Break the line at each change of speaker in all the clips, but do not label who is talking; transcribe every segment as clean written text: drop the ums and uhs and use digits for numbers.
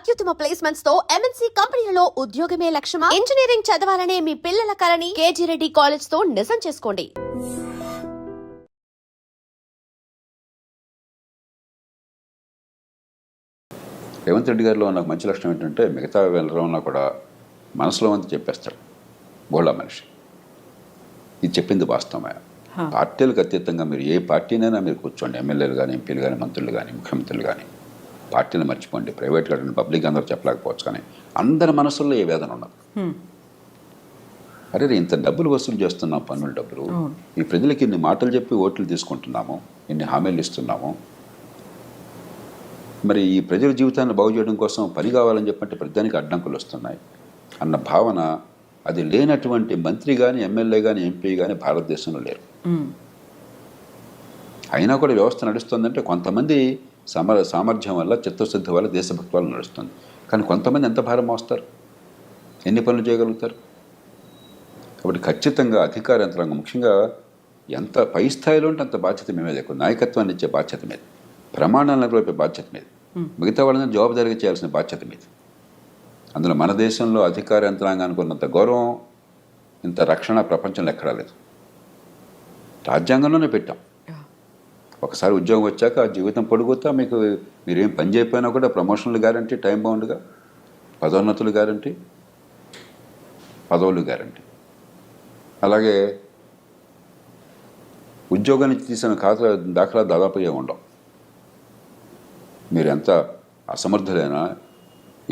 అత్యుత్తమ ప్లేస్మెంట్స్ తో ఎంఎన్సీ కంపెనీలలో ఉద్యోగమే లక్ష్యమా? ఇంజనీరింగ్ చదవాలనే మీ పిల్లల కలని కేజీ రెడ్డి కాలేజ్ తో నిజం చేసుకోండి.
రేవంత్ రెడ్డి గారిలో నాకు మంచి లక్షణం ఏంటంటే మిగతా వెళ్ళడంలో కూడా మనసులో అంతా చెప్పేస్తాడు. బోళ్ళ మనిషి. ఇది చెప్పింది వాస్తవమే. పార్టీలకు అతీతంగా మీరు ఏ పార్టీనైనా మీరు కూర్చోండి, ఎమ్మెల్యేలు కానీ, ఎంపీలు కానీ, మంత్రులు కానీ, ముఖ్యమంత్రులు కానీ, పార్టీలు మర్చిపోండి. ప్రైవేట్ కానీ పబ్లిక్ అందరూ చెప్పలేకపోవచ్చు, కానీ అందరి మనసుల్లో ఏ వేదన ఉన్నది. అరే ఇంత డబ్బులు వసూలు చేస్తున్నాం, పన్నుల డబ్బులు, ఈ ప్రజలకి ఇన్ని మాటలు చెప్పి ఓట్లు తీసుకుంటున్నాము, ఇన్ని హామీలు ఇస్తున్నాము, మరి ఈ ప్రజల జీవితాన్ని బాగు చేయడం కోసం పని కావాలని చెప్పంటే ప్రతిదానికి అడ్డంకులు వస్తున్నాయి అన్న భావన అది లేనటువంటి మంత్రి కానీ, ఎమ్మెల్యే కానీ, ఎంపీ కానీ భారతదేశంలో లేరు. అయినా కూడా వ్యవస్థ నడుస్తుందంటే కొంతమంది సామర్థ్యం వల్ల, చిత్తశుద్ధి వల్ల, దేశభక్తి వల్ల నడుస్తుంది. కానీ కొంతమంది ఎంత భారం మోస్తారు, ఎన్ని పనులు చేయగలుగుతారు? కాబట్టి ఖచ్చితంగా అధికార యంత్రాంగం ముఖ్యంగా ఎంత పై స్థాయిలో ఉంటే అంత బాధ్యత మేమే ఎక్కువ. నాయకత్వాన్ని ఇచ్చే బాధ్యత మీద, ప్రమాణాలను నెరవేర్పే బాధ్యత మీద, మిగతా వాళ్ళని జవాబుదారీగా చేయాల్సిన బాధ్యత మీద. అందులో మన దేశంలో అధికార యంత్రాంగానికి ఉన్నంత గౌరవం, ఇంత రక్షణ ప్రపంచంలో ఎక్కడా లేదు. రాజ్యాంగంలోనే పెట్టాం. ఒకసారి ఉద్యోగం వచ్చాక ఆ జీవితం పొడుగుతా మీకు మీరేం పని చేయకపోయినా కూడా ప్రమోషన్లు గ్యారంటీ, టైం బౌండ్గా, పదోన్నతులు గ్యారంటీ, పదవులు గ్యారంటీ. అలాగే ఉద్యోగాన్ని తీసిన దాఖలా దాదాపు ఏ ఉండవు. మీరు ఎంత అసమర్థులైనా,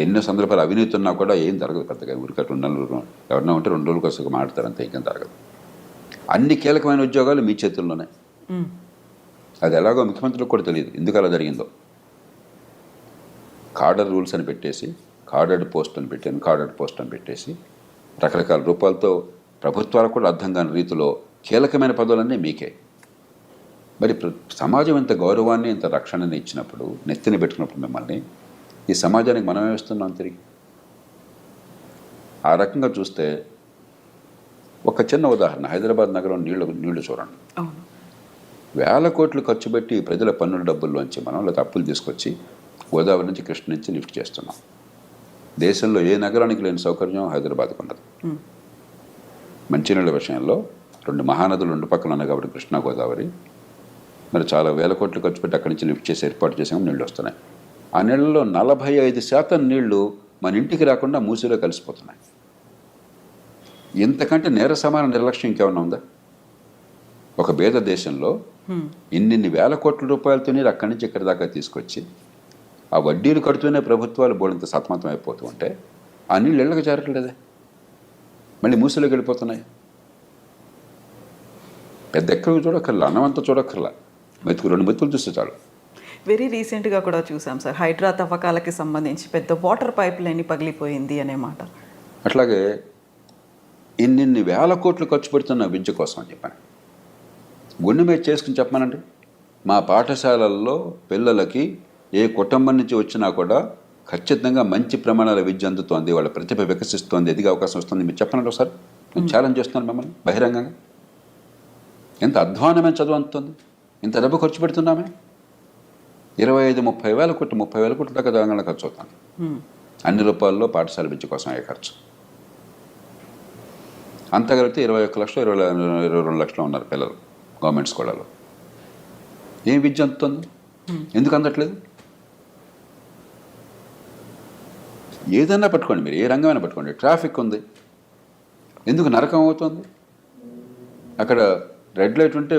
ఎన్నో సందర్భాలు అవినీతి ఉన్నా కూడా ఏం జరగదు పెద్దగా. ఊరికే 2 నెలలు ఎవరన్నా ఉంటే 2 రోజుల కోసం మాట్లాడతారు అంతే, ఇంకేం జరగదు. అన్ని కీలకమైన ఉద్యోగాలు మీ చేతుల్లోనే. అది ఎలాగో ముఖ్యమంత్రులకు కూడా తెలియదు ఎందుకు అలా జరిగిందో. కార్డర్ రూల్స్ అని పెట్టేసి, కార్డర్డ్ పోస్ట్ అని పెట్టాను, కార్డర్డ్ పోస్ట్ అని పెట్టేసి రకరకాల రూపాలతో ప్రభుత్వాలకు కూడా అర్థం కాని రీతిలో కీలకమైన పదవులన్నీ మీకే. మరి సమాజం ఇంత గౌరవాన్ని, ఇంత రక్షణని ఇచ్చినప్పుడు, నెత్తిని పెట్టుకున్నప్పుడు మిమ్మల్ని, ఈ సమాజానికి మనమే ఇస్తున్నాం తిరిగి. ఆ రకంగా చూస్తే ఒక చిన్న ఉదాహరణ, హైదరాబాద్ నగరం నీళ్లు చూడండి. వేల కోట్లు ఖర్చు పెట్టి ప్రజల పన్నుల డబ్బుల్లోంచి మనం లేదా అప్పులు తీసుకొచ్చి గోదావరి నుంచి, కృష్ణ నుంచి లిఫ్ట్ చేస్తున్నాం. దేశంలో ఏ నగరానికి లేని సౌకర్యం హైదరాబాద్కు ఉన్నది. మంచినీళ్ళ విషయంలో 2 మహానదులు 2 పక్కన ఉన్నాయి కాబట్టి కృష్ణా, గోదావరి, మరి చాలా వేల కోట్లు ఖర్చు పెట్టి అక్కడి నుంచి లిఫ్ట్ చేసి ఏర్పాటు చేసాము, నీళ్ళు వస్తున్నాయి. ఆ నీళ్ళలో 45% నీళ్లు మన ఇంటికి రాకుండా మూసిలో కలిసిపోతున్నాయి. ఇంతకంటే నేర సమాన నిర్లక్ష్యం ఇంకేమన్నా ఉందా? ఒక పేద దేశంలో ఇన్ని వేల కోట్ల రూపాయలతో నీరు అక్కడి నుంచి ఇక్కడి దాకా తీసుకొచ్చి ఆ వడ్డీలు కడుతూనే ప్రభుత్వాలు బోడంత సతమతం అయిపోతూ ఉంటే ఆ నీళ్ళు ఇళ్ళకి చేరట్లేదే, మళ్ళీ మూసిలోకి వెళ్ళిపోతున్నాయి. పెద్ద ఎక్కడికి చూడక్కర్లా, అన్నమంతా చూడక్కర్లా, 2 మెతుకులు చూస్తే చాలు.
వెరీ రీసెంట్గా కూడా చూసాం సార్, హైడ్రా తవ్వకాలకి సంబంధించి పెద్ద వాటర్ పైప్ లైన్ పగిలిపోయింది అనే మాట.
అట్లాగే ఇన్ని వేల కోట్లు ఖర్చు పెడుతున్న విద్య కోసం అని చెప్పాను. గుండె మీద చేసుకుని చెప్పానండి, మా పాఠశాలల్లో పిల్లలకి ఏ కుటుంబం నుంచి వచ్చినా కూడా ఖచ్చితంగా మంచి ప్రమాణాల విద్య అందుతోంది, వాళ్ళ ప్రతిభ వికసిస్తోంది, ఎదిగే అవకాశం వస్తుంది. మీరు చెప్పనండి ఒకసారి, నేను ఛాలెంజ్ చేస్తున్నాను మిమ్మల్ని బహిరంగంగా. ఎంత అధ్వానమైన చదువు అందుతుంది, ఇంత డబ్బు ఖర్చు పెడుతున్నామే. 25-30 వేల కోట్లు, 30 వేల కోట్ల దాకా తెలంగాణ ఖర్చు అవుతుంది. అన్ని రూపాయల్లో పాఠశాల విద్య కోసం అయ్యే ఖర్చు. అంతా కలిపితే 21 లక్షలు, 22 లక్షలు ఉన్నారు పిల్లలు గవర్నమెంట్ స్కూళ్ళలో. ఏం విద్య అందుతుంది? ఎందుకు అందట్లేదు? ఏదన్నా పట్టుకోండి, మీరు ఏ రంగమైనా పట్టుకోండి. ట్రాఫిక్ ఉంది, ఎందుకు నరకం అవుతుంది? అక్కడ రెడ్ లైట్ ఉంటే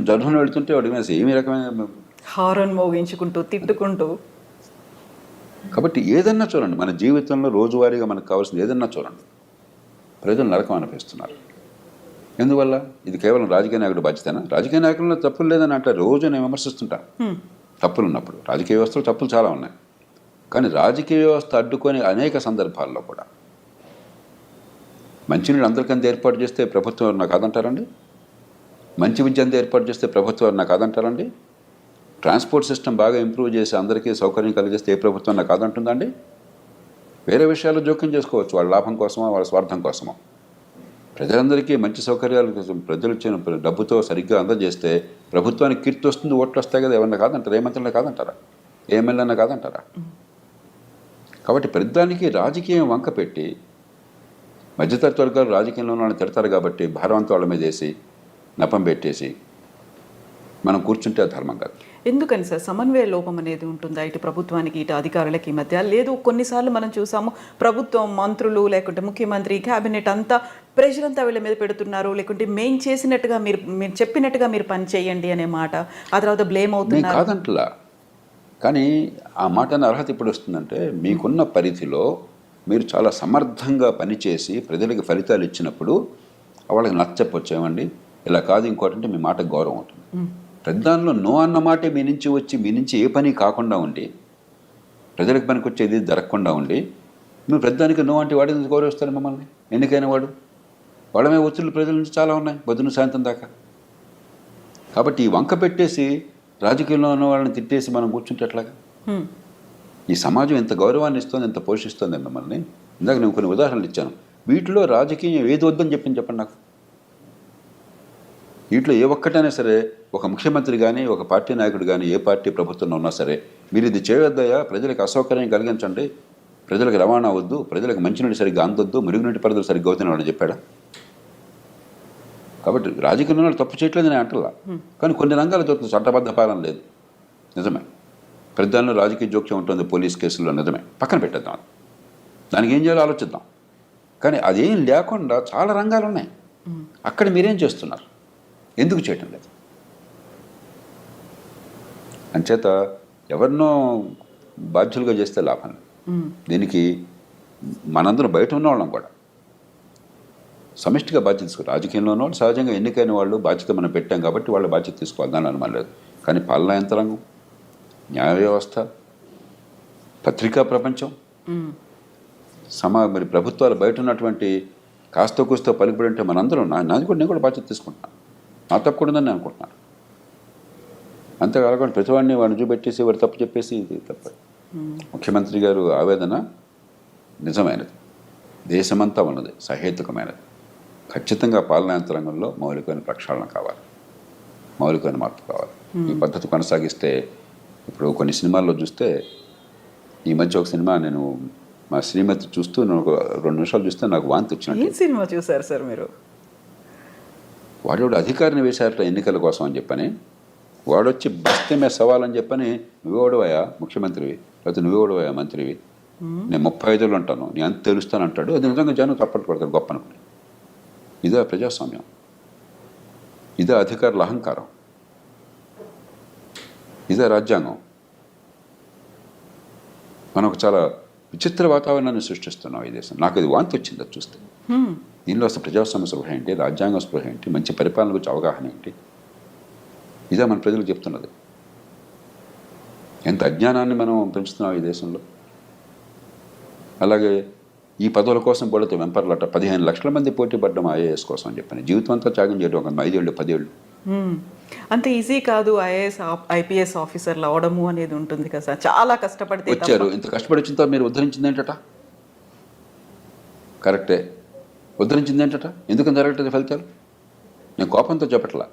జర్హన్ వెళుతుంటే వాడి మీద ఏమి రకమైన
హారన్ మోగించుకుంటూ, తిట్టుకుంటూ.
కాబట్టి ఏదన్నా చూడండి, మన జీవితంలో రోజువారీగా మనకు కావాల్సింది ఏదన్నా చూడండి, ప్రజలు నరకం అనిపిస్తున్నారు. ఎందువల్ల? ఇది కేవలం రాజకీయ నాయకుడు బాధ్యతనా? రాజకీయ నాయకుల్లో తప్పులు లేదని అంటే రోజు నేను విమర్శిస్తుంటాను. తప్పులు ఉన్నప్పుడు రాజకీయ వ్యవస్థలో తప్పులు చాలా ఉన్నాయి, కానీ రాజకీయ వ్యవస్థ అడ్డుకొని అనేక సందర్భాల్లో కూడా మంచినీళ్ళు అందరికంతా ఏర్పాటు చేస్తే ప్రభుత్వం ఎవరు నాకు కాదంటారండి? మంచి విద్య అంతా ఏర్పాటు చేస్తే ప్రభుత్వం ఎవరు నాకు కాదంటారండి? ట్రాన్స్పోర్ట్ సిస్టమ్ బాగా ఇంప్రూవ్ చేసి అందరికీ సౌకర్యం కలిగిస్తే ఏ ప్రభుత్వం నాకు కాదంటుందండి? వేరే విషయాలు జోక్యం చేసుకోవచ్చు, వాళ్ళ లాభం కోసమో వాళ్ళ స్వార్థం కోసమో. ప్రజలందరికీ మంచి సౌకర్యాల కోసం ప్రజలు ఇచ్చిన డబ్బుతో సరిగ్గా అందజేస్తే ప్రభుత్వానికి కీర్తి వస్తుంది, ఓట్లు వస్తాయి కదా. ఏమన్నా కాదంటారా? ఏ మంత్రులన్నా కాదంటారా? ఏ ఎమ్మెల్యేనా కాదంటారా? కాబట్టి ప్రతిదానికి రాజకీయం వంక పెట్టి మధ్యతరగతి వర్గాలు రాజకీయంలో వాళ్ళని తిడతారు కాబట్టి భారవంత వాళ్ళ మీద వేసి నపం పెట్టేసి మనం కూర్చుంటే అది ధర్మం కాదు.
ఎందుకని సార్ సమన్వయ లోపం అనేది ఉంటుందా ఇటు ప్రభుత్వానికి ఇటు అధికారులకి మధ్య? లేదు, కొన్నిసార్లు మనం చూసాము ప్రభుత్వం, మంత్రులు లేకుంటే ముఖ్యమంత్రి, క్యాబినెట్ అంతా ప్రెషర్ అంతా వీళ్ళ మీద పెడుతున్నారు, లేకుంటే మేము చేసినట్టుగా మీరు చెప్పినట్టుగా మీరు పని చేయండి అనే మాట, ఆ తర్వాత బ్లేమ్ అవుతున్నారు.
కాదంటలా, కానీ ఆ మాట అనే అర్హత ఇప్పుడు వస్తుందంటే మీకున్న పరిధిలో మీరు చాలా సమర్థంగా పనిచేసి ప్రజలకు ఫలితాలు ఇచ్చినప్పుడు వాళ్ళకి నచ్చపొచ్చామండి, ఇలా కాదు ఇంకోటి అంటే మీ మాటకు గౌరవం ఉంటుంది. పెద్దాల్లో నో అన్న మాటే మీ నుంచి వచ్చి మీ నుంచి ఏ పని కాకుండా ఉండి ప్రజలకు పనికి వచ్చేది జరగకుండా ఉండి మీరు పెద్దానికి నో అంటే వాడి నుంచి గౌరవిస్తారు మిమ్మల్ని. ఎన్నికైన వాడమే ఒత్తిళ్ళు ప్రజల నుంచి చాలా ఉన్నాయి పొద్దున్న సాయంత్రం దాకా. కాబట్టి ఈ వంక పెట్టేసి రాజకీయంలో ఉన్న వాళ్ళని తిట్టేసి మనం కూర్చుంటే ఎట్లాగా? ఈ సమాజం ఎంత గౌరవాన్ని ఇస్తుంది, ఎంత పోషిస్తుంది మిమ్మల్ని. ఇందాక నేను కొన్ని ఉదాహరణలు ఇచ్చాను. వీటిలో రాజకీయం ఏది వద్దని చెప్పండి నాకు. వీటిలో ఏ ఒక్కటైనా సరే ఒక ముఖ్యమంత్రి కానీ ఒక పార్టీ నాయకుడు కానీ ఏ పార్టీ ప్రభుత్వంలో ఉన్నా సరే మీరు ఇది చేయొద్దయా, ప్రజలకు అసౌకర్యం కలిగించండి, ప్రజలకు రవాణా వద్దు, ప్రజలకు మంచినీటి సరిగ్గా అందొద్దు, మురుగునీటి పరిధులు సరిగ్గా అవుతుంది అని చెప్పాడా? కాబట్టి రాజకీయంలో తప్పు చేయట్లేదు నేను అంటలా, కానీ కొన్ని రంగాలు జరుగుతుంది చట్టబద్ధ పాలన లేదు, నిజమే. ప్రధానంలో రాజకీయ జోక్యం ఉంటుంది పోలీస్ కేసుల్లో, నిజమే. పక్కన పెట్టేద్దాం, దానికి ఏం చేయాలో ఆలోచిద్దాం. కానీ అదేం లేకుండా చాలా రంగాలు ఉన్నాయి. అక్కడ మీరేం చేస్తున్నారు, ఎందుకు చేయటం లేదు? అంచేత ఎవరినో బాధ్యులుగా చేస్తే లాభం లేదు. దీనికి మనందరం బయట ఉన్న వాళ్ళం కూడా సమిష్టిగా బాధ్యత తీసుకోవాలి. రాజకీయంలో ఉన్న వాళ్ళు సహజంగా ఎన్నికైన వాళ్ళు బాధ్యత మనం పెట్టాం కాబట్టి వాళ్ళ బాధ్యత తీసుకోవాలి, దాని అనుమానం లేదు. కానీ పాలనా యంత్రాంగం, న్యాయ వ్యవస్థ, పత్రికా ప్రపంచం, మరి ప్రభుత్వాలు బయట ఉన్నటువంటి కాస్త కూస్తో పలుకుబడి ఉంటే మనందరం నాది కూడా నేను కూడా బాధ్యత తీసుకుంటున్నాను, నా తప్పు కూడా ఉందని నేను అనుకుంటున్నాను. అంతేకాకుండా ప్రతివాడిని వాడిని చూపెట్టేసి వాడు తప్పు చెప్పేసి ఇది తప్ప. ముఖ్యమంత్రి గారు ఆవేదన నిజమైనది, దేశమంతా ఉన్నది, సహేతుకమైనది. ఖచ్చితంగా పాలనా యంత్రాంగంలో మౌలికమైన ప్రక్షాళన కావాలి, మౌలికమైన మార్పు కావాలి. ఈ పద్ధతి కొనసాగిస్తే ఇప్పుడు కొన్ని సినిమాల్లో చూస్తే, ఈ మధ్య ఒక సినిమా నేను మా శ్రీమతి చూస్తూ నేను ఒక 2 నిమిషాలు చూస్తే నాకు వాంతి వచ్చినట్టు.
ఏ సినిమా చూసారు సార్ మీరు?
వాడు అధికారిని వేశారట ఎన్నికల కోసం అని చెప్పని, వాడొచ్చి బస్తమే సవాలని చెప్పని, నువ్వెవడవయా ముఖ్యమంత్రివి, లేకపోతే నువ్వెవడవయా మంత్రివి, నేను 35 ఏళ్ళు ఉంటాను, నేను అంత తెలుస్తాను అంటాడు. అది నిజంగా జనం తప్పట్టు పడతారు గొప్ప అనుకుని. ఇదే ప్రజాస్వామ్యం, ఇదే అధికారుల అహంకారం, ఇదే రాజ్యాంగం. మనం ఒక చాలా విచిత్ర వాతావరణాన్ని సృష్టిస్తున్నాం ఈ దేశం. నాకు ఇది వాంతి వచ్చింది అది చూస్తే. దీనిలో అసలు ప్రజాస్వామ్య స్పృహ ఏంటి, రాజ్యాంగ స్పృహ ఏంటి, మంచి పరిపాలన గురించి అవగాహన ఏంటి, ఇదే మన ప్రజలకు చెప్తున్నది. ఎంత అజ్ఞానాన్ని మనం పెంచుతున్నాం ఈ దేశంలో. అలాగే ఈ పదవుల కోసం పడితే వెంపర్లట 15 లక్షల మంది పోటీ పడ్డం ఐఏఎస్ కోసం అని చెప్పని, జీవితం అంతా త్యాగం చేయడం, ఒక 5 ఏళ్ళు 10 ఏళ్ళు.
అంత ఈజీ కాదు ఐఏఎస్ ఐపీఎస్ ఆఫీసర్లు అవడము అనేది ఉంటుంది కదా సార్, చాలా కష్టపడితే
వచ్చారు. ఇంత కష్టపడి వచ్చిన తర్వాత మీరు ఉద్ధరించింది ఏంటట? కరెక్టే, ఉద్ధరించింది ఏంటట? ఎందుకని జరగట్లేదు ఫలితాలు? నేను కోపంతో చెప్పట్లా,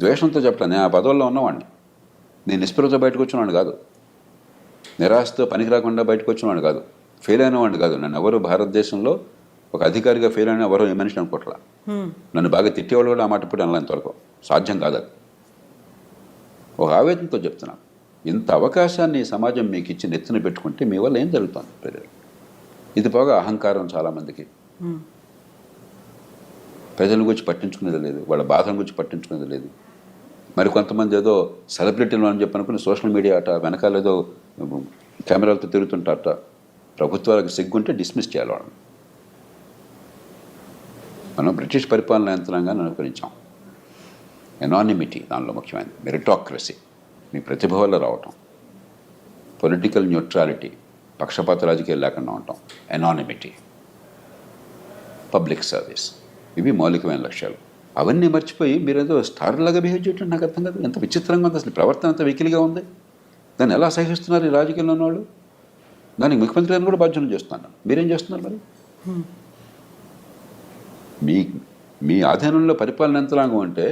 ద్వేషంతో చెప్పట్లా. నేను ఆ పదవుల్లో ఉన్నవాడిని, నేను నిస్పృహతో బయటకు వచ్చినవాడిని కాదు, నిరాశతో పనికి రాకుండా బయటకు వచ్చినవాడిని కాదు, ఫెయిల్ అయిన వాడిని కాదు. నన్ను ఎవరు భారతదేశంలో ఒక అధికారిగా ఫెయిల్ అయిన ఎవరో ఏ మనిషిని అనుకోవట్లా. నన్ను బాగా తిట్టేవాళ్ళు కూడా ఆ మాట ఇప్పుడు అనలా, ఇంతవరకు సాధ్యం కాదు. అది ఒక ఆవేదనతో చెప్తున్నాను. ఇంత అవకాశాన్ని సమాజం మీకు ఇచ్చి నెత్తిన పెట్టుకుంటే మీ వల్ల ఏం జరుగుతుంది ప్రజలు? ఇది పోగా అహంకారం చాలామందికి. ప్రజల గురించి పట్టించుకునేది లేదు, వాళ్ళ బాధల గురించి పట్టించుకునేది లేదు. మరి కొంతమంది ఏదో సెలబ్రిటీలు అని చెప్పి అనుకుని సోషల్ మీడియా అట వెనకాల ఏదో కెమెరాలతో తిరుగుతుంటారట. ప్రభుత్వాలకు సిగ్గుంటే డిస్మిస్ చేయాలి వాళ్ళని. మనం బ్రిటిష్ పరిపాలన యంత్రాంగాన్ని అనుకరించాం. ఎనానిమిటీ దానిలో ముఖ్యమైనది, మెరిటాక్రసీ, మీ ప్రతిభ వల్ల రావటం, పొలిటికల్ న్యూట్రాలిటీ, పక్షపాత రాజకీయాలు లేకుండా ఉండటం, ఎనానిమిటీ, పబ్లిక్ సర్వీస్, ఇవి మౌలికమైన లక్ష్యాలు. అవన్నీ మర్చిపోయి మీరేదో స్టార్లాగా బిహేవ్ చేయటం నాకు అర్థం కాదు. ఎంత విచిత్రంగా ఉంది అసలు, ప్రవర్తన అంత వెకిలిగా ఉంది. దాన్ని ఎలా సహిస్తున్నారు ఈ రాజకీయంలో ఉన్నవాళ్ళు? దానికి ముఖ్యమంత్రి గారిని కూడా బాధ్యతలు చేస్తున్నాను. మీరేం చేస్తున్నారు మరి? మీ ఆధీనంలో పరిపాలన యంత్రాంగం అంటే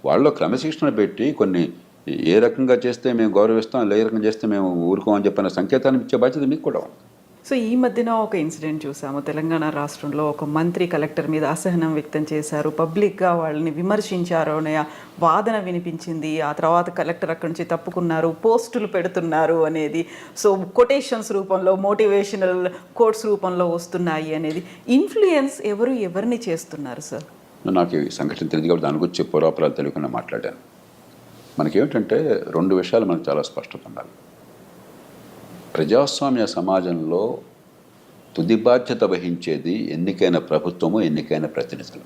వాళ్ళలో క్రమశిక్షణ పెట్టి కొన్ని ఏ రకంగా చేస్తే మేము గౌరవిస్తాం, ఏ రకంగా చేస్తే మేము ఊరుకోమని చెప్పిన సంకేతాన్ని ఇచ్చే బాధ్యత మీకు కూడా ఉంది.
సో ఈ మధ్యన ఒక ఇన్సిడెంట్ చూసాము. తెలంగాణ రాష్ట్రంలో ఒక మంత్రి కలెక్టర్ మీద అసహనం వ్యక్తం చేశారు, పబ్లిక్గా వాళ్ళని విమర్శించారు అనే వాదన వినిపించింది. ఆ తర్వాత కలెక్టర్ అక్కడి నుంచి తప్పుకున్నారు, పోస్టులు పెడుతున్నారు అనేది, సో కొటేషన్స్ రూపంలో, మోటివేషనల్ కోట్స్ రూపంలో వస్తున్నాయి అనేది. ఇన్ఫ్లుయెన్స్ ఎవరిని చేస్తున్నారు సార్?
నాకు ఈ సంఘటన తెలియదు కాబట్టి దాని గురించి పూర్వాపరాలు తెలియకుండా మాట్లాడాను. మనకేమిటంటే 2 విషయాలు మనకు చాలా స్పష్టత ఉండాలి. ప్రజాస్వామ్య సమాజంలో తుది బాధ్యత వహించేది ఎన్నికైన ప్రభుత్వము, ఎన్నికైన ప్రతినిధులు.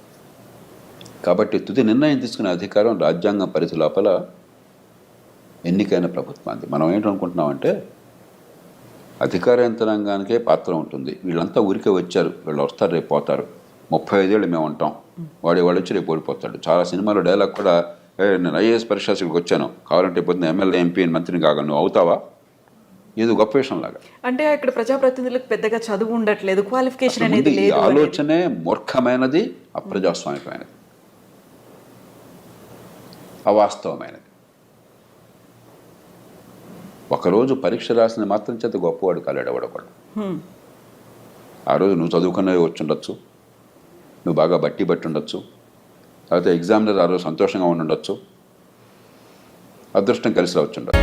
కాబట్టి తుది నిర్ణయం తీసుకునే అధికారం రాజ్యాంగం పరిధి లోపల ఎన్నికైన ప్రభుత్వానికి. మనం ఏంటనుకుంటున్నామంటే అధికార యంత్రాంగానికే పాత్ర ఉంటుంది, వీళ్ళంతా ఊరికే వచ్చారు, వీళ్ళు వస్తారు రేపు పోతారు, 35 ఏళ్ళు మేము ఉంటాం, వాడు వచ్చి రేపు ఓడిపోతాడు. చాలా సినిమాలో డైలాగ్ కూడా, నేను ఐఏఎస్ పరీక్షలకు వచ్చాను, కావాలంటే పొద్దున్న ఎమ్మెల్యే, ఎంపీ, మంత్రిని కాగా నువ్వు అవుతావా? ఇది గొప్ప విషయం లాగా.
అంటే ఇక్కడ ప్రజాప్రతినిధులకు పెద్దగా చదువు ఉండట్లేదు, క్వాలిఫికేషన్ అనేది
ఈ
లేదు.
ఆలోచనే మూర్ఖమైనది, అప్రజాస్వామికమైనది, అవాస్తవమైనది. ఒకరోజు పరీక్ష రాసిన మాత్రం చేత గొప్పవాడు కాలేడు ఎవడొకడు. ఆ రోజు నువ్వు చదువుకున్నవి వచ్చి ఉండొచ్చు, నువ్వు బాగా బట్టి ఉండొచ్చు, లేకపోతే ఎగ్జామినర్ ఆ రోజు సంతోషంగా ఉండొచ్చు, అదృష్టం కలిసి రావచ్చు ఉండొచ్చు.